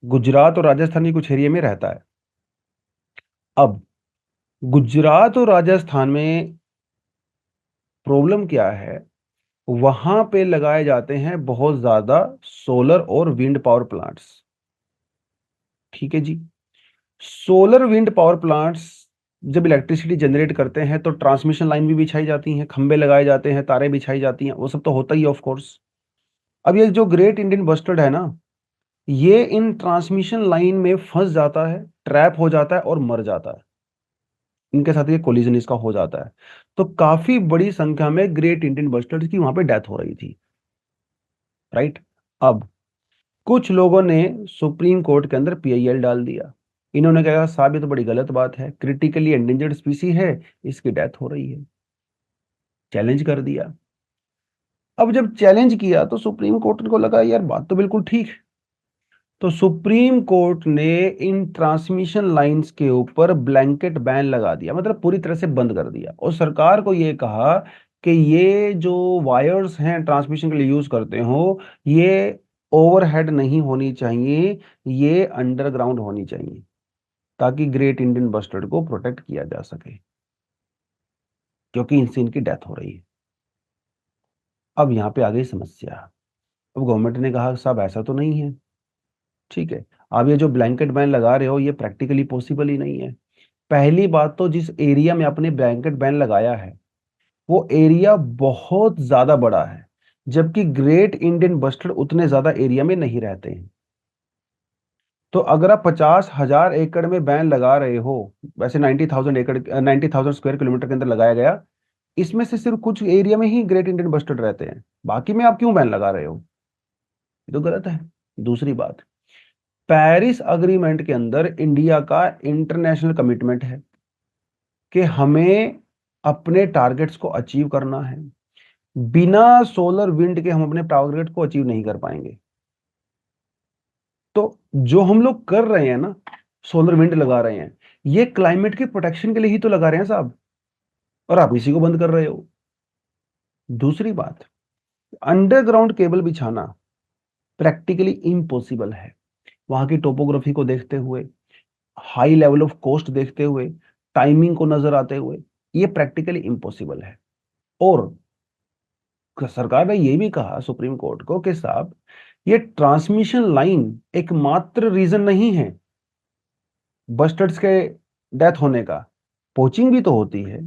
Speaker 1: गुजरात और राजस्थान के कुछ एरिया में रहता है। अब गुजरात और राजस्थान में प्रॉब्लम क्या है, वहां पे लगाए जाते हैं बहुत ज्यादा सोलर और विंड पावर प्लांट्स। ठीक है जी। सोलर विंड पावर प्लांट्स जब इलेक्ट्रिसिटी जनरेट करते हैं तो ट्रांसमिशन लाइन भी बिछाई जाती हैं, खंबे लगाए जाते हैं, तारें बिछाई जाती हैं, वो सब तो होता ही ऑफ कोर्स। अब ये जो ग्रेट इंडियन बस्टर्ड है ना, ये इन ट्रांसमिशन लाइन में फंस जाता है, ट्रैप हो जाता है और मर जाता है। इनके साथ ये कोलिजन इसका हो जाता है। तो काफी बड़ी संख्या में ग्रेट इंडियन बस्टर्ड की वहां पे डेथ हो रही थी, राइट। अब कुछ लोगों ने सुप्रीम कोर्ट के अंदर पीआईएल डाल दिया। इन्होंने कहा साहब ये तो बड़ी गलत बात है, क्रिटिकली एंडेंजर्ड स्पीसी है, इसकी डेथ हो रही है। चैलेंज कर दिया। अब जब चैलेंज किया तो सुप्रीम कोर्ट को लगा यार बात तो बिल्कुल ठीक है। तो सुप्रीम कोर्ट ने इन ट्रांसमिशन लाइंस के ऊपर ब्लैंकेट बैन लगा दिया, मतलब पूरी तरह से बंद कर दिया। और सरकार को ये कहा कि ये जो वायर्स हैं ट्रांसमिशन के लिए यूज करते हो, ये ओवरहेड नहीं होनी चाहिए, ये अंडरग्राउंड होनी चाहिए, ताकि ग्रेट इंडियन बस्टर्ड को प्रोटेक्ट किया जा सके, क्योंकि इनसे इनकी डेथ हो रही है। अब यहाँ पे आ गई समस्या। अब गवर्नमेंट ने कहा साहब ऐसा तो नहीं है। ठीक है। अब ये जो ब्लैंकेट बैन लगा रहे हो ये प्रैक्टिकली पॉसिबल ही नहीं है। पहली बात तो जिस एरिया में आपने ब्लैंकेट बैन लगाया है वो एरिया बहुत ज्यादा बड़ा है, जबकि ग्रेट इंडियन बस्टर्ड उतने ज्यादा एरिया में नहीं रहते हैं। तो अगर आप 50,000 एकड़ में बैन लगा रहे हो, वैसे 90,000 एकड़, 90,000 स्क्वायर किलोमीटर के अंदर लगाया गया, इसमें से सिर्फ कुछ एरिया में ही ग्रेट इंडियन बस्टर्ड रहते हैं, बाकी में आप क्यों बैन लगा रहे हो? ये तो गलत है। दूसरी बात, पेरिस अग्रीमेंट के अंदर इंडिया का इंटरनेशनल कमिटमेंट है कि हमें अपने टारगेट्स को अचीव करना है। बिना सोलर विंड के हम अपने टारगेट को अचीव नहीं कर पाएंगे। तो जो हम लोग कर रहे हैं ना, सोलर विंड लगा रहे हैं, ये क्लाइमेट के प्रोटेक्शन के लिए ही तो लगा रहे हैं साहब, और आप इसी को बंद कर रहे हो। दूसरी बात, अंडरग्राउंड केबल बिछाना प्रैक्टिकली इम्पॉसिबल है। वहां की टोपोग्राफी को देखते हुए, हाई लेवल ऑफ कॉस्ट देखते हुए, टाइमिंग को नजर आते हुए, ये प्रैक्टिकली इम्पॉसिबल है। और सरकार ने ये भी कहा सुप्रीम कोर्ट को कि साहब, ये ट्रांसमिशन लाइन एकमात्र रीजन नहीं है बस्टर्ड्स के डेथ होने का। पोचिंग भी तो होती है,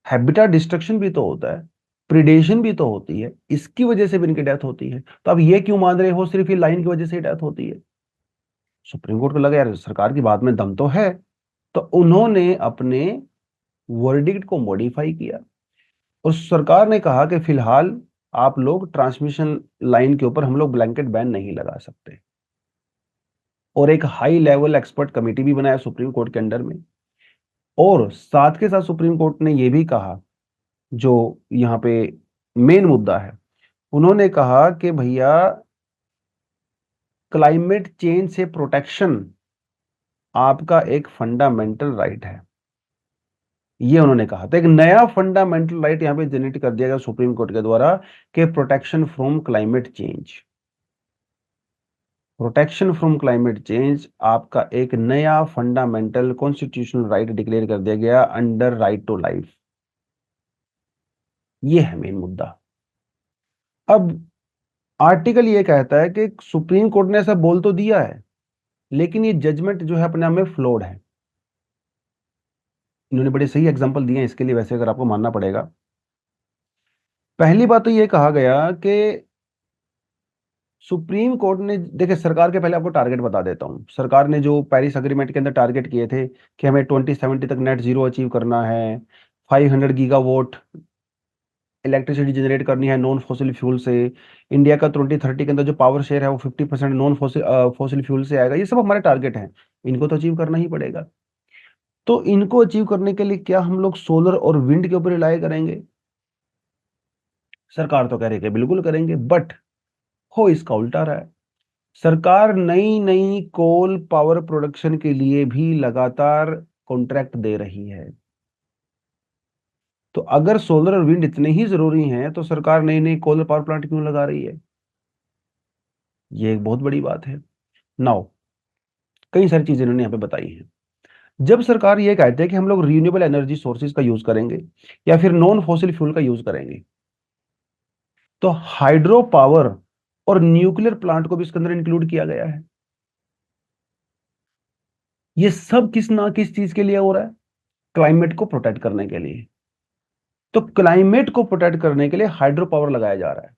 Speaker 1: हैबिटेट डिस्ट्रक्शन भी तो होता है, प्रिडेशन भी तो होती है, इसकी वजह से भी इनकी डेथ होती है। तो अब ये क्यों मान रहे हो सिर्फ ये लाइन की वजह से डेथ होती है? सुप्रीम कोर्ट को लगा यार सरकार की बात में दम तो है, तो उन्होंने अपने वर्डिक्ट को मॉडिफाई किया। और सरकार ने कहा कि फिलहाल आप लोग ट्रांसमिशन लाइन के ऊपर हम लोग ब्लैंकेट बैन नहीं लगा सकते। और एक हाई लेवल एक्सपर्ट कमेटी भी बनाया सुप्रीम कोर्ट के अंडर में। और साथ के साथ सुप्रीम कोर्ट ने यह भी कहा, जो यहाँ पे मेन मुद्दा है, उन्होंने कहा कि भैया क्लाइमेट चेंज से प्रोटेक्शन आपका एक फंडामेंटल राइट है। ये उन्होंने कहा। तो एक नया फंडामेंटल राइट यहाँ पे जनरेट कर दिया गया सुप्रीम कोर्ट के द्वारा कि protection from climate change. Protection from climate change आपका एक नया फंडामेंटल कॉन्स्टिट्यूशनल राइट डिक्लेयर कर दिया गया अंडर राइट टू लाइफ। ये है मेन मुद्दा। अब आर्टिकल ये कहता है कि सुप्रीम कोर्ट ने ऐसा बोल तो दिया है, लेकिन ये जजमेंट जो है अपने आप में फ्लॉड है। इन्होंने बड़े सही एग्जांपल दिए हैं इसके लिए, वैसे अगर आपको मानना पड़ेगा। पहली बात तो ये कहा गया कि सुप्रीम कोर्ट ने, देखिए सरकार के, पहले आपको टारगेट बता देता हूं। सरकार ने जो पेरिस अग्रीमेंट के अंदर टारगेट किए थे कि हमें 2070 तक नेट जीरो अचीव करना है, 500 गीगावाट इलेक्ट्रिसिटी जनरेट करनी है नॉन फॉसिल फ्यूल से, इंडिया का 2030 के अंदर जो पावर शेयर है वो 50% नॉन फॉसिल फ्यूल से आएगा, ये सब हमारे टारगेट हैं। इनको तो अचीव करना ही पड़ेगा। तो इनको अचीव करने के लिए क्या हम लोग सोलर और विंड के ऊपर रिलाय करेंगे? सरकार तो कह रही है कि बिल्कुल करेंगे, बट हो इसका उल्टा रहा है। सरकार नई नई कोल पावर प्रोडक्शन के लिए भी लगातार कॉन्ट्रैक्ट दे रही है। तो अगर सोलर और विंड इतने ही जरूरी हैं तो सरकार नई नई कोल पावर प्लांट क्यों लगा रही है? ये एक बहुत बड़ी बात है। नाउ कई सारी चीजें इन्होंने यहाँ पे बताई हैं। जब सरकार ये कहते हैं कि हम लोग रिन्यूएबल एनर्जी सोर्सेज का यूज करेंगे या फिर नॉन फॉसिल फ्यूल का यूज करेंगे, तो हाइड्रो पावर और न्यूक्लियर प्लांट को भी इसके अंदर इंक्लूड किया गया है। ये सब किस ना किस चीज के लिए हो रहा है? क्लाइमेट को प्रोटेक्ट करने के लिए। तो क्लाइमेट को प्रोटेक्ट करने के लिए हाइड्रो पावर लगाया जा रहा है,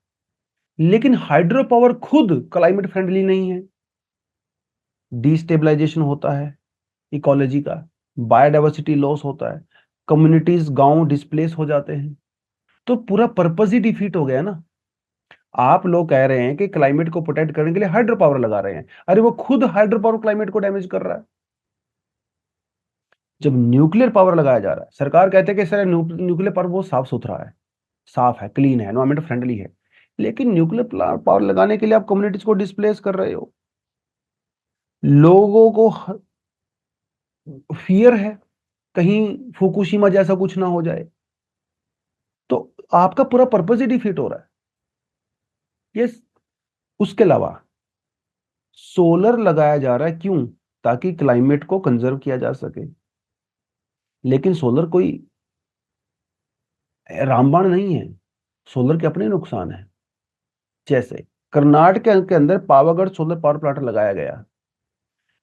Speaker 1: लेकिन हाइड्रो पावर खुद क्लाइमेट फ्रेंडली नहीं है। डिस्टेबलाइजेशन होता है इकोलॉजी का, बायोडाइवर्सिटी लॉस होता है, कम्युनिटीज गांव डिस्प्लेस हो जाते हैं। तो पूरा पर्पस ही डिफीट हो गया ना। आप लोग कह रहे हैं कि क्लाइमेट को प्रोटेक्ट करने के लिए हाइड्रो पावर लगा रहे हैं, अरे वो खुद हाइड्रो पावर क्लाइमेट को डैमेज कर रहा है। जब न्यूक्लियर पावर लगाया जा रहा है, सरकार कहते हैं कि सर न्यूक्लियर पावर वो साफ सुथरा है, साफ है, क्लीन है, एनवायरमेंट फ्रेंडली है, लेकिन न्यूक्लियर पावर लगाने के लिए आप कम्युनिटीज को डिस्प्लेस कर रहे हो। लोगों को फियर है कहीं फुकुशिमा जैसा कुछ ना हो जाए। तो आपका पूरा पर्पस ही डिफीट हो रहा है। ये उसके अलावा सोलर लगाया जा रहा है क्यों? ताकि क्लाइमेट को कंजर्व किया जा सके। लेकिन सोलर कोई रामबाण नहीं है, सोलर के अपने नुकसान है। जैसे कर्नाटक के अंदर पावागढ़ सोलर पावर प्लांट लगाया गया,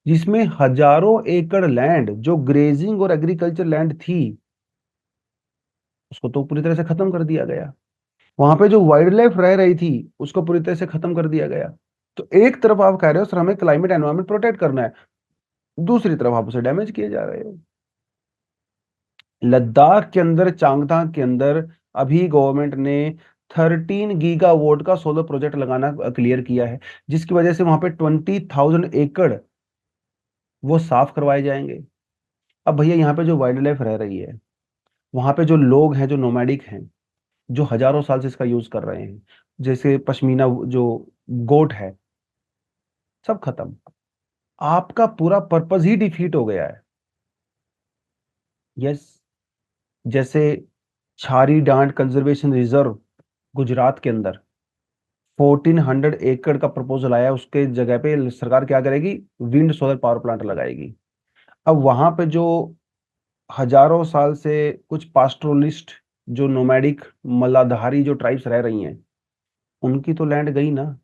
Speaker 1: जिसमें हजारों एकड़ लैंड जो ग्रेजिंग और एग्रीकल्चर लैंड थी, उसको तो पूरी तरह से खत्म कर दिया गया। वहां पे जो वाइल्ड लाइफ रह रही थी उसको पूरी तरह से खत्म कर दिया गया। तो एक तरफ आप कह रहे हो सर हमें क्लाइमेट एनवायरमेंट प्रोटेक्ट करना है, दूसरी तरफ आप उसे डैमेज किए जा रहे हो। लद्दाख के अंदर, चांगथांग के अंदर अभी गवर्नमेंट ने 13 गीगावाट का सोलर प्रोजेक्ट लगाना क्लियर किया है, जिसकी वजह से वहां पे 20,000 एकड़ वो साफ करवाए जाएंगे। अब भैया यहाँ पे जो वाइल्ड लाइफ रह रही है, वहां पे जो लोग हैं, जो नोमैडिक हैं, जो हजारों साल से इसका यूज कर रहे हैं, जैसे पश्मीना जो गोट है, सब खत्म। आपका पूरा पर्पस ही डिफीट हो गया है। यस। जैसे छारी डांड कंजर्वेशन रिजर्व गुजरात के अंदर 1400 एकड़ का प्रपोजल आया है, उसके जगह पे सरकार क्या करेगी? विंड सोलर पावर प्लांट लगाएगी। अब वहां पे जो हजारों साल से कुछ पास्टोरलिस्ट, जो नोमैडिक मलाधारी जो ट्राइब्स रह रही हैं, उनकी तो लैंड गई ना।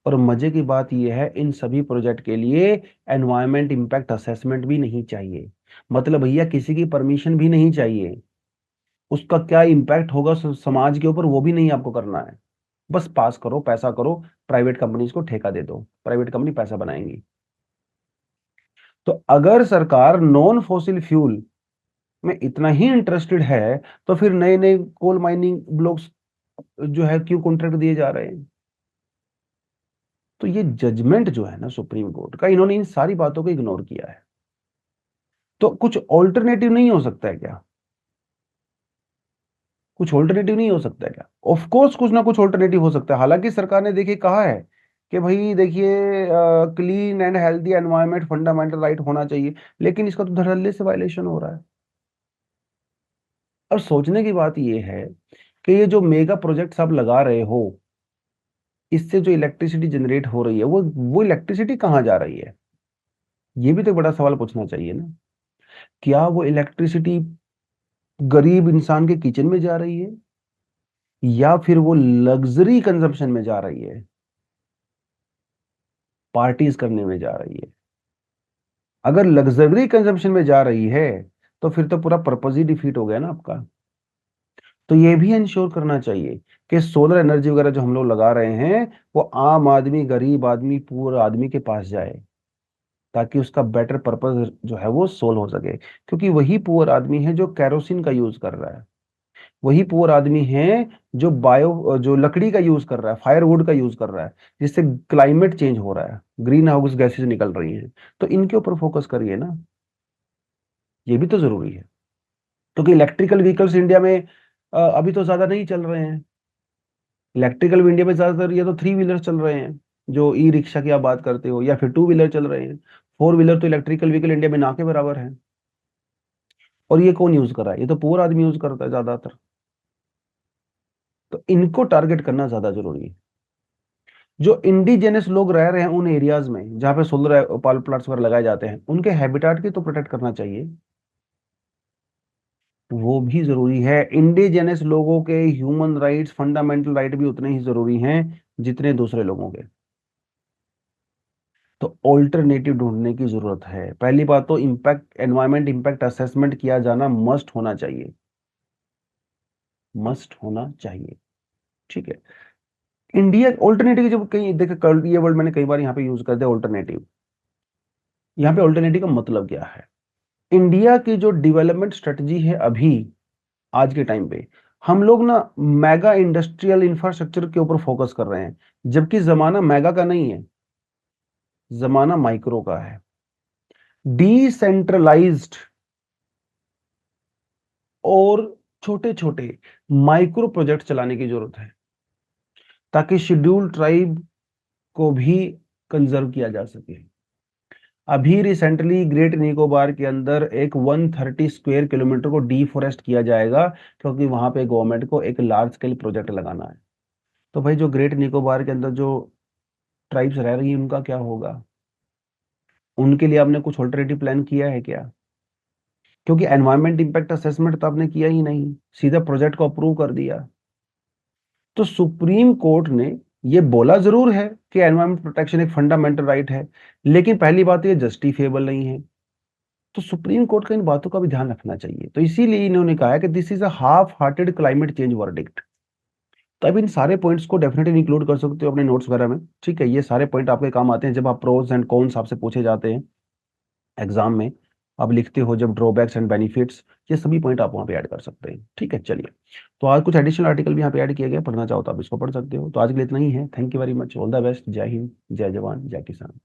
Speaker 1: और मजे की बात यह है, इन सभी प्रोजेक्ट के लिए एनवायरमेंट इम्पैक्ट असेसमेंट भी नहीं चाहिए। मतलब भैया किसी की परमिशन भी नहीं चाहिए। उसका क्या इम्पैक्ट होगा समाज के ऊपर, वो भी नहीं आपको करना है। बस पास करो, पैसा करो, प्राइवेट कंपनीज को ठेका दे दो, प्राइवेट कंपनी पैसा बनाएंगी। तो अगर सरकार नॉन फॉसिल फ्यूल में इतना ही इंटरेस्टेड है, तो फिर नए नए कोल माइनिंग ब्लॉक्स जो है क्यों कॉन्ट्रैक्ट दिए जा रहे हैं? तो ये जजमेंट जो है ना सुप्रीम कोर्ट का, इन्होंने इन सारी बातों को इग्नोर किया है। तो कुछ ऑल्टरनेटिव नहीं हो सकता है क्या? कुछ ऑल्टरनेटिव नहीं हो सकता है क्या? ऑफ कोर्स कुछ ना कुछ ऑल्टरनेटिव हो सकता है। हालांकि सरकार ने देखिए कहा है कि भाई देखिए, clean and healthy environment fundamental right होना चाहिए, लेकिन इसका तो धड़ल्ले से वायलेशन हो रहा है। और सोचने की बात यह है कि ये जो मेगा प्रोजेक्ट्स आप लगा रहे हो, इससे जो इलेक्ट्रिसिटी जनरेट हो रही है, वो इलेक्ट्रिसिटी कहाँ जा रही है? ये भी तो एक बड़ा सवाल पूछना चाहिए ना। क्या वो इलेक्ट्रिसिटी गरीब इंसान के किचन में जा रही है, या फिर वो लग्जरी कंजम्पशन में जा रही है, पार्टीज करने में जा रही है? अगर लग्जरी कंजम्पशन में जा रही है, तो फिर तो पूरा पर्पज ही डिफीट हो गया ना आपका। तो ये भी इंश्योर करना चाहिए कि सोलर एनर्जी वगैरह जो हम लोग लगा रहे हैं, वो आम आदमी, गरीब आदमी, पुअर आदमी के पास जाए, ताकि उसका बेटर पर्पज जो है वो सोल्व हो सके। क्योंकि वही पुअर आदमी है जो कैरोसिन का यूज कर रहा है, वही पुअर आदमी है जो लकड़ी का यूज कर रहा है, फायरवुड का यूज कर रहा है, जिससे क्लाइमेट चेंज हो रहा है, ग्रीन हाउस गैसेज निकल रही हैं। तो इनके ऊपर फोकस करिए ना। ये भी तो जरूरी है। क्योंकि इलेक्ट्रिकल व्हीकल्स इंडिया में अभी तो ज्यादा नहीं चल रहे हैं। इलेक्ट्रिकल इंडिया में ज्यादातर ये तो थ्री व्हीलर चल रहे हैं, जो ई रिक्शा की आप बात करते हो, या फिर टू व्हीलर चल रहे हैं। फोर व्हीलर तो इलेक्ट्रिकल व्हीकल इंडिया में ना के बराबर है। और ये कौन यूज कर रहा है? ये तो पुअर आदमी यूज करता है ज्यादातर। तो इनको टारगेट करना ज्यादा जरूरी है। जो इंडिजिनस लोग रह रहे हैं उन एरियाज में जहाँ पे सोलर पावर प्लांट्स वगैरह लगाए जाते हैं, उनके हैबिटाट की तो प्रोटेक्ट करना चाहिए। वो भी जरूरी है। इंडिजिनस लोगों के ह्यूमन राइट्स, फंडामेंटल राइट भी उतने ही जरूरी हैं जितने दूसरे लोगों के। तो ऑल्टरनेटिव ढूंढने की जरूरत है। पहली बात तो इम्पैक्ट, एनवायरमेंट इम्पैक्ट असेसमेंट किया जाना मस्ट होना चाहिए, मस्ट होना चाहिए। ठीक है। इंडिया ऑल्टरनेटिव जब कहीं देखे, ये वर्ड मैंने कई बार यहाँ पे यूज कर दिया, ऑल्टरनेटिव। यहाँ पे ऑल्टरनेटिव का मतलब क्या है? इंडिया की जो डेवलपमेंट स्ट्रेटजी है अभी, आज के टाइम पे, हम लोग ना मेगा इंडस्ट्रियल इंफ्रास्ट्रक्चर के ऊपर फोकस कर रहे हैं, जबकि जमाना मेगा का नहीं है, जमाना माइक्रो का है। डिसेंट्रलाइज्ड और छोटे छोटे माइक्रो प्रोजेक्ट चलाने की जरूरत है, ताकि शेड्यूल्ड ट्राइब को भी कंजर्व किया जा सके। अभी रिसेंटली ग्रेट निकोबार के अंदर एक 130 स्क्वायर किलोमीटर को डीफोरेस्ट किया जाएगा, क्योंकि वहां पे गवर्नमेंट को एक लार्ज स्केल प्रोजेक्ट लगाना है। तो भाई जो ग्रेट निकोबार के अंदर जो ट्राइब्स रह रही हैं, उनका क्या होगा? उनके लिए आपने कुछ ऑल्टरनेटिव प्लान किया है क्या? क्योंकि एनवायरमेंट इम्पैक्ट असेसमेंट तो आपने किया ही नहीं, सीधा प्रोजेक्ट को अप्रूव कर दिया। तो सुप्रीम कोर्ट ने ये बोला जरूर है कि एनवायरमेंट प्रोटेक्शन एक फंडामेंटल राइट है, लेकिन पहली बात ये जस्टिफिएबल नहीं है। तो सुप्रीम कोर्ट का इन बातों का भी ध्यान रखना चाहिए। तो इसीलिए इन्होंने कहा है कि this is a half hearted climate change verdict. तो अब इन सारे पॉइंट्स को डेफिनेटली इंक्लूड कर सकते हो अपने नोट्स वगैरह में। ठीक है, ये सारे पॉइंट आपके काम आते हैं जब आप प्रोज एंड कॉन्स आपसे पूछे जाते हैं एग्जाम में, आप लिखते हो जब ड्रॉबैक्स एंड बेनिफिट्स, ये सभी पॉइंट आप वहाँ पे ऐड कर सकते हैं। ठीक है, चलिए। तो आज कुछ एडिशनल आर्टिकल भी यहाँ पे ऐड किया गया, पढ़ना चाहो तो आप इसको पढ़ सकते हो। तो आज के लिए इतना ही है। Thank you very much, all the best. जय हिंद, जय जवान, जय किसान।